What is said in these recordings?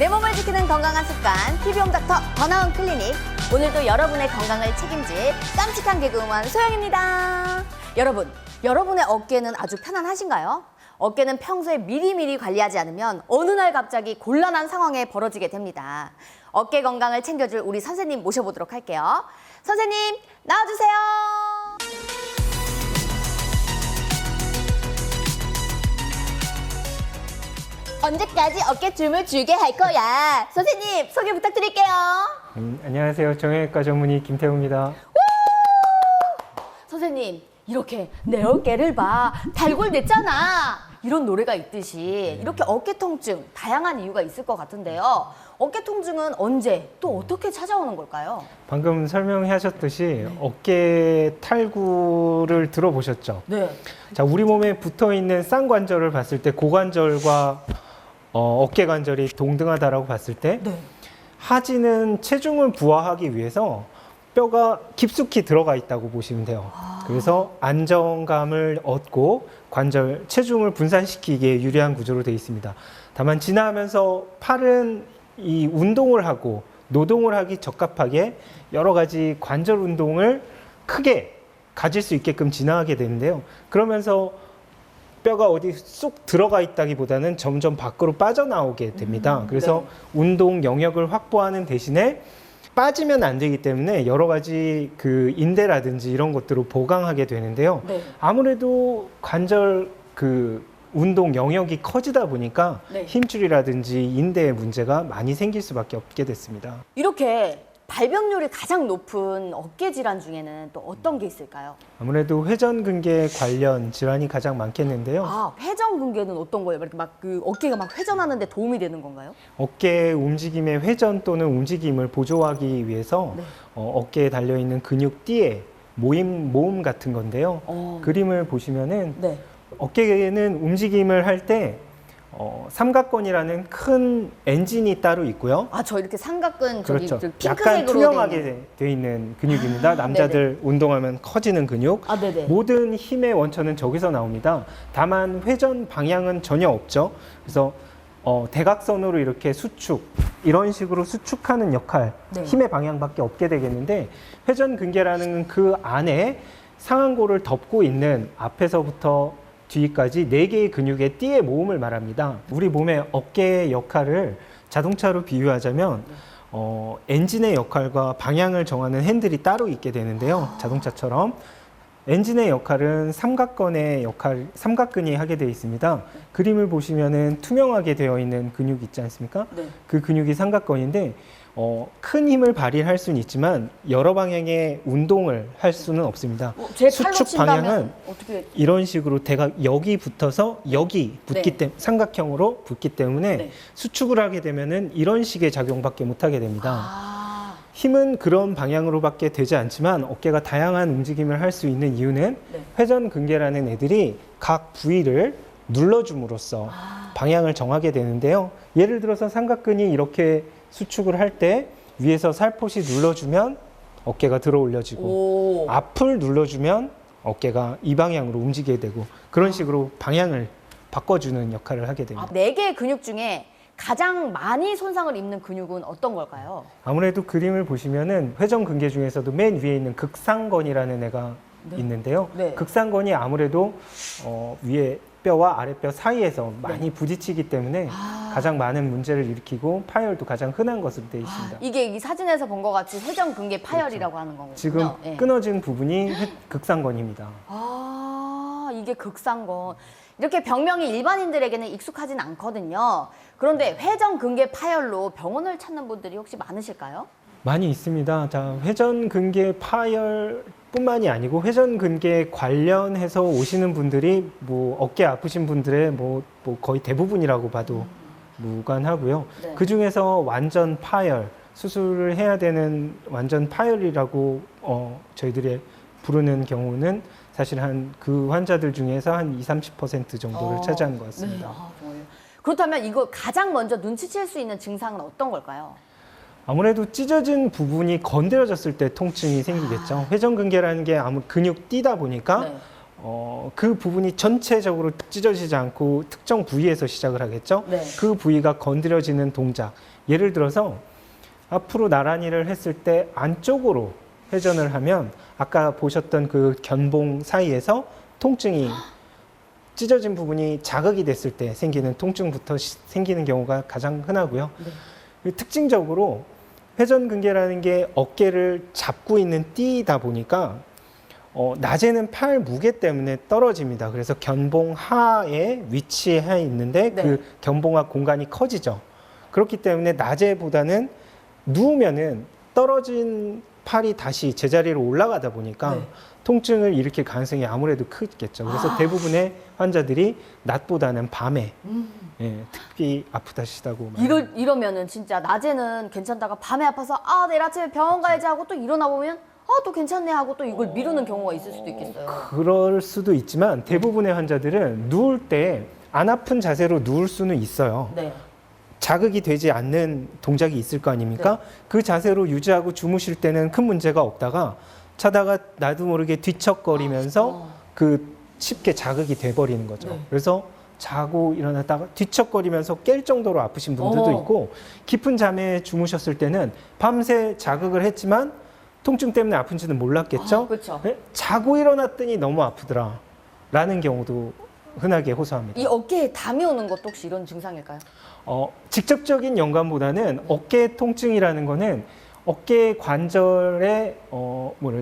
내 몸을 지키는 건강한 습관, TV홈 닥터 더나은 클리닉. 오늘도 여러분의 건강을 책임질 깜찍한 개그우먼 소영입니다. 여러분, 여러분의 어깨는 아주 편안하신가요? 어깨는 평소에 미리미리 관리하지 않으면 어느 날 갑자기 곤란한 상황에 벌어지게 됩니다. 어깨 건강을 챙겨줄 우리 선생님 모셔보도록 할게요. 선생님, 나와주세요. 언제까지 어깨춤을 추게 할 거야? 선생님, 소개 부탁드릴게요. 안녕하세요. 정형외과 전문의 김태우입니다. 선생님, 이렇게 내 어깨를 봐, 달골냈잖아. 이런 노래가 있듯이 이렇게 어깨 통증, 다양한 이유가 있을 것 같은데요. 어깨 통증은 언제, 또 어떻게 찾아오는 걸까요? 방금 설명하셨듯이 어깨 탈구를 들어보셨죠? 네. 자, 우리 몸에 붙어 있는 쌍관절을 봤을 때 고관절과 어깨 관절이 동등하다라고 봤을 때 네. 하지는 체중을 부하하기 위해서 뼈가 깊숙이 들어가 있다고 보시면 돼요. 그래서 안정감을 얻고 관절, 체중을 분산시키기에 유리한 구조로 되어 있습니다. 다만 지나면서 팔은 이 운동을 하고 노동을 하기 적합하게 여러 가지 관절 운동을 크게 가질 수 있게끔 진화하게 되는데요. 그러면서 뼈가 어디 쏙 들어가 있다기보다는 점점 밖으로 빠져나오게 됩니다. 그래서 네. 운동 영역을 확보하는 대신에 빠지면 안 되기 때문에 여러 가지 그 인대라든지 이런 것들을 보강하게 되는데요. 네. 아무래도 관절 그 운동 영역이 커지다 보니까 네. 힘줄이라든지 인대에 문제가 많이 생길 수밖에 없게 됐습니다. 이렇게 발병률이 가장 높은 어깨 질환 중에는 또 어떤 게 있을까요? 아무래도 회전근개 관련 질환이 가장 많겠는데요. 아, 회전근개는 어떤 거예요? 이렇게 막 그 어깨가 막 회전하는데 도움이 되는 건가요? 어깨 움직임의 회전 또는 움직임을 보조하기 위해서 네. 어깨에 달려있는 근육 띠에 모음 같은 건데요. 그림을 보시면은 네. 어깨에는 움직임을 할 때 삼각건이라는 큰 엔진이 따로 있고요. 아, 저 이렇게 삼각근 저기 그렇죠. 핑크색으로 약간 투명하게 돼 있는. 돼 있는 근육입니다. 아, 남자들 운동하면 커지는 근육. 아, 네네. 모든 힘의 원천은 저기서 나옵니다. 다만 회전 방향은 전혀 없죠. 그래서 대각선으로 이렇게 수축, 이런 식으로 수축하는 역할, 네. 힘의 방향밖에 없게 되겠는데, 회전근개라는 그 안에 상완골을 덮고 있는 앞에서부터 뒤까지 4개의 근육의 띠의 모음을 말합니다. 우리 몸의 어깨의 역할을 자동차로 비유하자면 엔진의 역할과 방향을 정하는 핸들이 따로 있게 되는데요. 자동차처럼 엔진의 역할은 삼각근이 하게 되어 있습니다. 그림을 보시면은 투명하게 되어 있는 근육이 있지 않습니까? 네. 그 근육이 삼각건인데 큰 힘을 발휘할 수는 있지만 여러 방향의 운동을 할 수는 없습니다. 제 팔로 수축 친다면 방향은 어떻게? 이런 식으로 여기 붙어서 여기 붙기 네. 때문에 삼각형으로 붙기 때문에 네. 수축을 하게 되면은 이런 식의 작용밖에 못 하게 됩니다. 아, 힘은 그런 방향으로밖에 되지 않지만 어깨가 다양한 움직임을 할 수 있는 이유는 네. 회전근개라는 애들이 각 부위를 눌러줌으로써 방향을 정하게 되는데요. 예를 들어서 삼각근이 이렇게 수축을 할 때 위에서 살포시 눌러주면 어깨가 들어 올려지고 오. 앞을 눌러주면 어깨가 이 방향으로 움직이게 되고 그런 식으로 방향을 바꿔주는 역할을 하게 됩니다. 4개의 근육 중에 가장 많이 손상을 입는 근육은 어떤 걸까요? 아무래도 그림을 보시면은 회전근개 중에서도 맨 위에 있는 극상건이라는 애가 네. 있는데요. 네. 극상건이 아무래도 위에 뼈와 아랫뼈 사이에서 많이 부딪히기 때문에 가장 많은 문제를 일으키고 파열도 가장 흔한 것으로 되어 있습니다. 이게 이 사진에서 본 것 같이 회전근개 파열이라고 하는 거군요. 지금 예. 끊어진 부분이 극상건입니다. 아, 이게 극상건. 이렇게 병명이 일반인들에게는 익숙하진 않거든요. 그런데 회전근개 파열로 병원을 찾는 분들이 혹시 많으실까요? 많이 있습니다. 자, 회전근개 파열뿐만이 아니고 회전근개 관련해서 오시는 분들이 뭐 어깨 아프신 분들의 뭐 거의 대부분이라고 봐도 무관하고요. 네. 그 중에서 완전 파열, 수술을 해야 되는 완전 파열이라고 저희들이 부르는 경우는 사실 그 환자들 중에서 한 20-30% 정도를 차지하는 것 같습니다. 네. 아, 정말요. 그렇다면 이거 가장 먼저 눈치챌 수 있는 증상은 어떤 걸까요? 아무래도 찢어진 부분이 건드려졌을 때 통증이 생기겠죠. 회전근개라는 게 아무 근육 띠다 보니까 네. 그 부분이 전체적으로 찢어지지 않고 특정 부위에서 시작을 하겠죠. 네. 그 부위가 건드려지는 동작, 예를 들어서 앞으로 나란히를 했을 때 안쪽으로 회전을 하면 아까 보셨던 그 견봉 사이에서 통증이 찢어진 부분이 자극이 됐을 때 생기는 통증부터 생기는 경우가 가장 흔하고요. 특징적으로 회전근개라는 게 어깨를 잡고 있는 띠다 보니까 낮에는 팔 무게 때문에 떨어집니다. 그래서 견봉 하에 위치해 있는데 네. 그 견봉하 공간이 커지죠. 그렇기 때문에 낮에보다는 누우면은 떨어진 팔이 다시 제자리로 올라가다 보니까 네. 통증을 일으킬 가능성이 아무래도 크겠죠. 그래서 대부분의 환자들이 낮보다는 밤에 예, 특히 아프다시다고 이러면은 진짜 낮에는 괜찮다가 밤에 아파서 내일 아침에 병원 가야지 하고 또 일어나 보면 또 괜찮네 하고 또 이걸 미루는 경우가 있을 수도 있겠어요. 그럴 수도 있지만 대부분의 환자들은 누울 때 안 아픈 자세로 누울 수는 있어요. 네. 자극이 되지 않는 동작이 있을 거 아닙니까? 그 자세로 유지하고 주무실 때는 큰 문제가 없다가 자다가 나도 모르게 뒤척거리면서 그 쉽게 자극이 돼버리는 거죠. 네. 그래서 자고 일어났다가 뒤척거리면서 깰 정도로 아프신 분들도 있고 깊은 잠에 주무셨을 때는 밤새 자극을 했지만 통증 때문에 아픈지는 몰랐겠죠? 그렇죠. 네? 자고 일어났더니 너무 아프더라 라는 경우도 흔하게 호소합니다. 이 어깨에 담이 오는 것도 혹시 이런 증상일까요? 직접적인 연관보다는 어깨 통증이라는 거는 어깨 관절의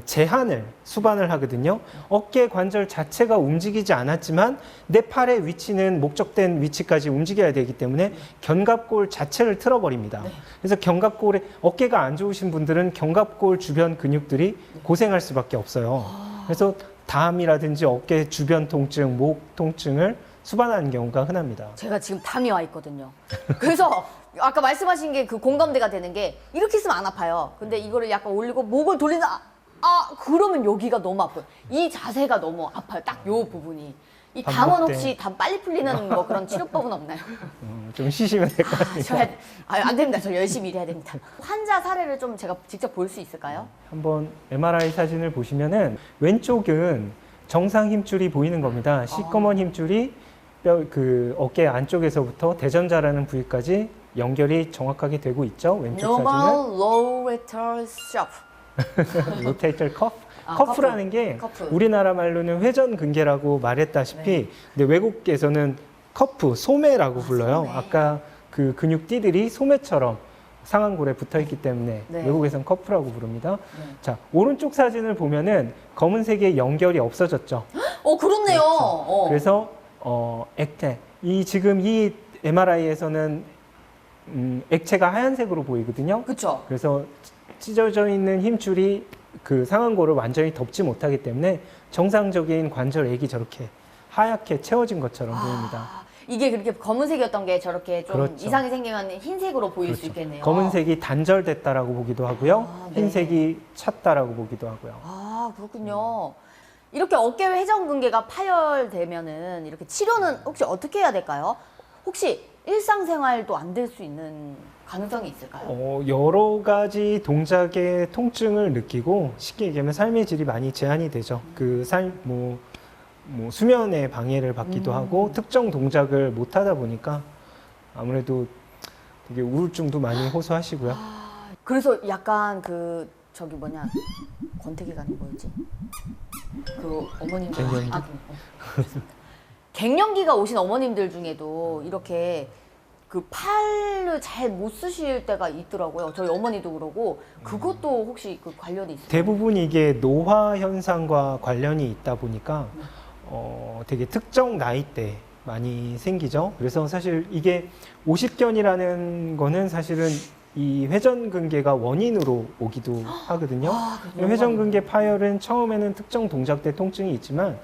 제한을 수반을 하거든요. 어깨 관절 자체가 움직이지 않았지만 내 팔의 위치는 목적된 위치까지 움직여야 되기 때문에 견갑골 자체를 틀어버립니다. 그래서 견갑골에 어깨가 안 좋으신 분들은 견갑골 주변 근육들이 고생할 수밖에 없어요. 그래서 담이라든지 어깨 주변 통증, 목 통증을 수반하는 경우가 흔합니다. 제가 지금 담이 와 있거든요. 그래서 아까 말씀하신 게 그 공감대가 되는 게 이렇게 있으면 안 아파요. 근데 이거를 약간 올리고 목을 돌린다. 그러면 여기가 너무 아파요. 이 자세가 너무 아파요. 딱 요 부분이. 이 담은 반복돼. 혹시 담 빨리 풀리는 뭐 그런 치료법은 없나요? 좀 쉬시면 될 것 같습니다. 안 됩니다. 저 열심히 일해야 됩니다. 환자 사례를 좀 제가 직접 볼 수 있을까요? 한번 MRI 사진을 보시면은 왼쪽은 정상 힘줄이 보이는 겁니다. 시꺼먼 힘줄이 그 어깨 안쪽에서부터 대전자라는 부위까지 연결이 정확하게 되고 있죠. 왼쪽 Normal low lateral shuffle. 로테이터 커프. 커프. 커프라는 게 커프. 우리나라 말로는 회전근개라고 말했다시피 근데 외국에서는 커프, 소매라고 불러요. 소매. 아까 그 근육띠들이 소매처럼 상완골에 붙어 있기 때문에 네. 외국에서는 커프라고 부릅니다. 자, 오른쪽 사진을 보면은 검은색의 연결이 없어졌죠. 그렇네요. 그래서 액체 지금 이 MRI에서는 액체가 하얀색으로 보이거든요. 그렇죠. 그래서 찢어져 있는 힘줄이 그 상완골을 완전히 덮지 못하기 때문에 정상적인 관절액이 저렇게 하얗게 채워진 것처럼 보입니다. 이게 그렇게 검은색이었던 게 저렇게 좀 그렇죠. 이상이 생기면 흰색으로 보일 수 그렇죠. 있겠네요. 검은색이 단절됐다라고 보기도 하고요. 네. 흰색이 찼다라고 보기도 하고요. 그렇군요. 이렇게 어깨 회전근개가 파열되면은 이렇게 치료는 혹시 어떻게 해야 될까요? 혹시 일상생활도 안 될 수 있는 가능성이 있을까요? 여러 가지 동작의 통증을 느끼고 쉽게 얘기하면 삶의 질이 많이 제한이 되죠. 수면에 방해를 받기도 하고 특정 동작을 못 하다 보니까 아무래도 되게 우울증도 많이 호소하시고요. 그래서 약간 권태기 가는 뭐였지? 그 어머님들. 갱년기? 갱년기가 오신 어머님들 중에도 이렇게 그 팔을 잘 못 쓰실 때가 있더라고요. 저희 어머니도 그러고 그것도 혹시 그 관련이 있어요? 대부분 이게 노화 현상과 관련이 있다 보니까 되게 특정 나이대 많이 생기죠. 그래서 사실 이게 50견이라는 거는 사실은 이 회전근개가 원인으로 오기도 하거든요. 회전근개 파열은 처음에는 특정 동작 때 통증이 있지만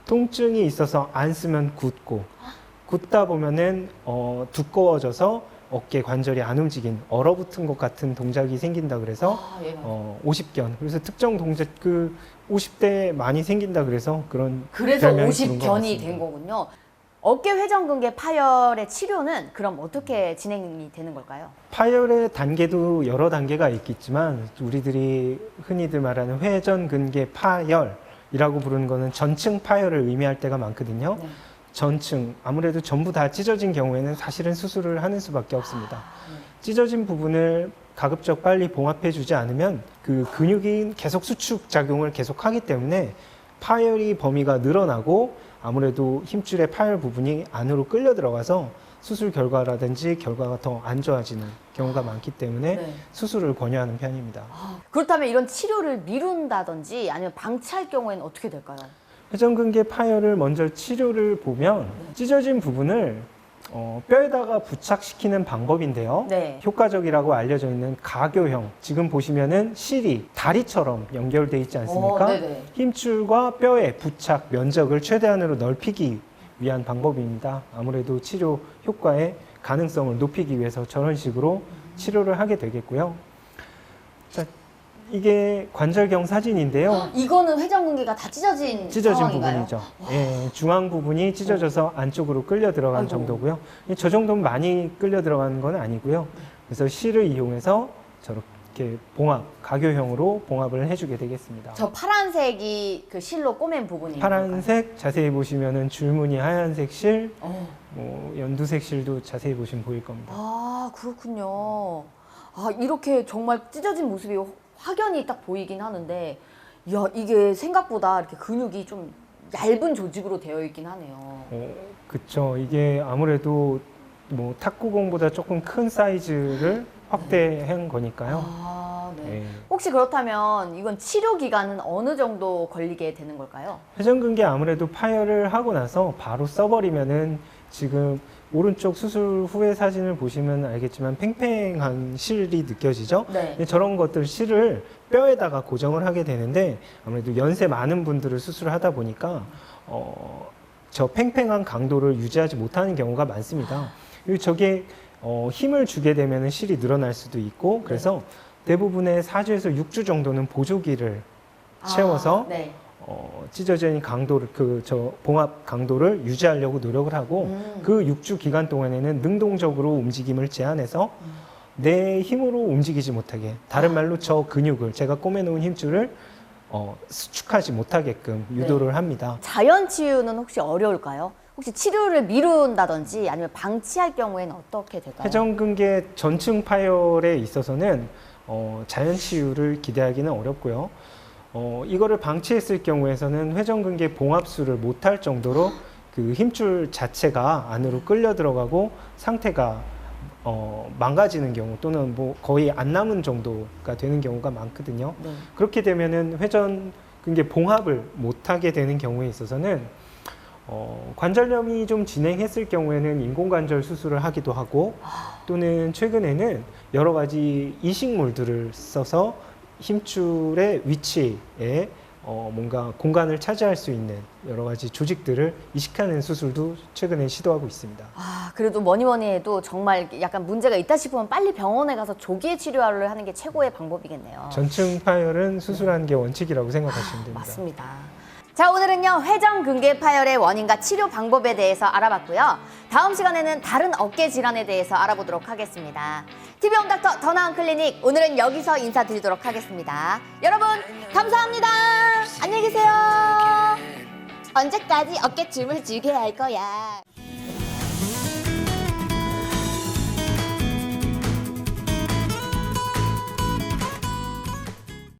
통증이 있어서 안 쓰면 굳다 보면은 두꺼워져서 어깨 관절이 안 움직인 얼어붙은 것 같은 동작이 생긴다 그래서 50견. 그래서 특정 동작 50대 많이 생긴다 그래서 그런 그래서 별명이 부른 것 50견이 같습니다. 된 거군요. 어깨 회전근개 파열의 치료는 그럼 어떻게 진행이 되는 걸까요? 파열의 단계도 여러 단계가 있겠지만 우리들이 흔히들 말하는 회전근개 파열이라고 부르는 거는 전층 파열을 의미할 때가 많거든요. 전층 아무래도 전부 다 찢어진 경우에는 사실은 수술을 하는 수밖에 없습니다. 찢어진 부분을 가급적 빨리 봉합해주지 않으면 그 근육이 계속 수축 작용을 계속하기 때문에 파열이 범위가 늘어나고 아무래도 힘줄의 파열 부분이 안으로 끌려 들어가서 수술 결과라든지 결과가 더 안 좋아지는 경우가 많기 때문에 네. 수술을 권유하는 편입니다. 그렇다면 이런 치료를 미룬다든지 아니면 방치할 경우에는 어떻게 될까요? 회전근개 파열을 먼저 치료를 보면 찢어진 부분을 뼈에다가 부착시키는 방법인데요. 네. 효과적이라고 알려져 있는 가교형. 지금 보시면은 실이 다리처럼 연결돼 있지 않습니까? 네네. 힘줄과 뼈의 부착 면적을 최대한으로 넓히기 위한 방법입니다. 아무래도 치료 효과의 가능성을 높이기 위해서 저런 식으로 치료를 하게 되겠고요. 자, 이게 관절경 사진인데요. 이거는 회전근개가 다 찢어진 상황인가요? 부분이죠. 예, 중앙 부분이 찢어져서 안쪽으로 끌려 들어간 아이고. 정도고요. 저 정도면 많이 끌려 들어가는 건 아니고요. 그래서 실을 이용해서 저렇게 봉합, 가교형으로 봉합을 해주게 되겠습니다. 저 파란색이 그 실로 꼬맨 부분인 건가요? 파란색 자세히 보시면은 줄무늬 하얀색 실, 어. 연두색 실도 자세히 보시면 보일 겁니다. 아, 그렇군요. 아, 이렇게 정말 찢어진 모습이 확연히 딱 보이긴 하는데, 야, 이게 생각보다 이렇게 근육이 좀 얇은 조직으로 되어 있긴 하네요. 그쵸. 이게 아무래도 뭐 탁구공보다 조금 큰 사이즈를 확대한 거니까요. 아, 네. 예. 혹시 그렇다면 이건 치료 기간은 어느 정도 걸리게 되는 걸까요? 회전근개 아무래도 파열을 하고 나서 바로 써버리면은 지금 오른쪽 수술 후의 사진을 보시면 알겠지만 팽팽한 실이 느껴지죠? 네. 저런 것들 실을 뼈에다가 고정을 하게 되는데 아무래도 연세 많은 분들을 수술을 하다 보니까 저 팽팽한 강도를 유지하지 못하는 경우가 많습니다. 그리고 저게 힘을 주게 되면 실이 늘어날 수도 있고 그래서 대부분의 4주에서 6주 정도는 보조기를 채워서 네. 찢어진 강도를 봉합 강도를 유지하려고 노력을 하고 그 6주 기간 동안에는 능동적으로 움직임을 제한해서 내 힘으로 움직이지 못하게 다른 말로 저 근육을 제가 꼬매놓은 힘줄을 수축하지 못하게끔 유도를 합니다. 자연 치유는 혹시 어려울까요? 혹시 치료를 미룬다든지 아니면 방치할 경우에는 어떻게 될까요? 회전근개 전층 파열에 있어서는 자연 치유를 기대하기는 어렵고요. 이거를 방치했을 경우에서는 회전근개 봉합술을 못할 정도로 그 힘줄 자체가 안으로 끌려 들어가고 상태가 망가지는 경우 또는 뭐 거의 안 남은 정도가 되는 경우가 많거든요. 네. 그렇게 되면은 회전근개 봉합을 못하게 되는 경우에 있어서는 관절염이 좀 진행했을 경우에는 인공관절 수술을 하기도 하고 또는 최근에는 여러 가지 이식물들을 써서 힘줄의 위치에 뭔가 공간을 차지할 수 있는 여러 가지 조직들을 이식하는 수술도 최근에 시도하고 있습니다. 아, 그래도 뭐니 해도 정말 약간 문제가 있다 싶으면 빨리 병원에 가서 조기에 치료를 하는 게 최고의 방법이겠네요. 전층 파열은 수술하는 게 원칙이라고 생각하시면 됩니다. 맞습니다. 자, 오늘은요, 회전근개 파열의 원인과 치료 방법에 대해서 알아봤고요. 다음 시간에는 다른 어깨 질환에 대해서 알아보도록 하겠습니다. TV홈 닥터 더 나은 클리닉, 오늘은 여기서 인사드리도록 하겠습니다. 여러분, 감사합니다. 안녕히 계세요. 언제까지 어깨춤을 즐겨야 할 거야.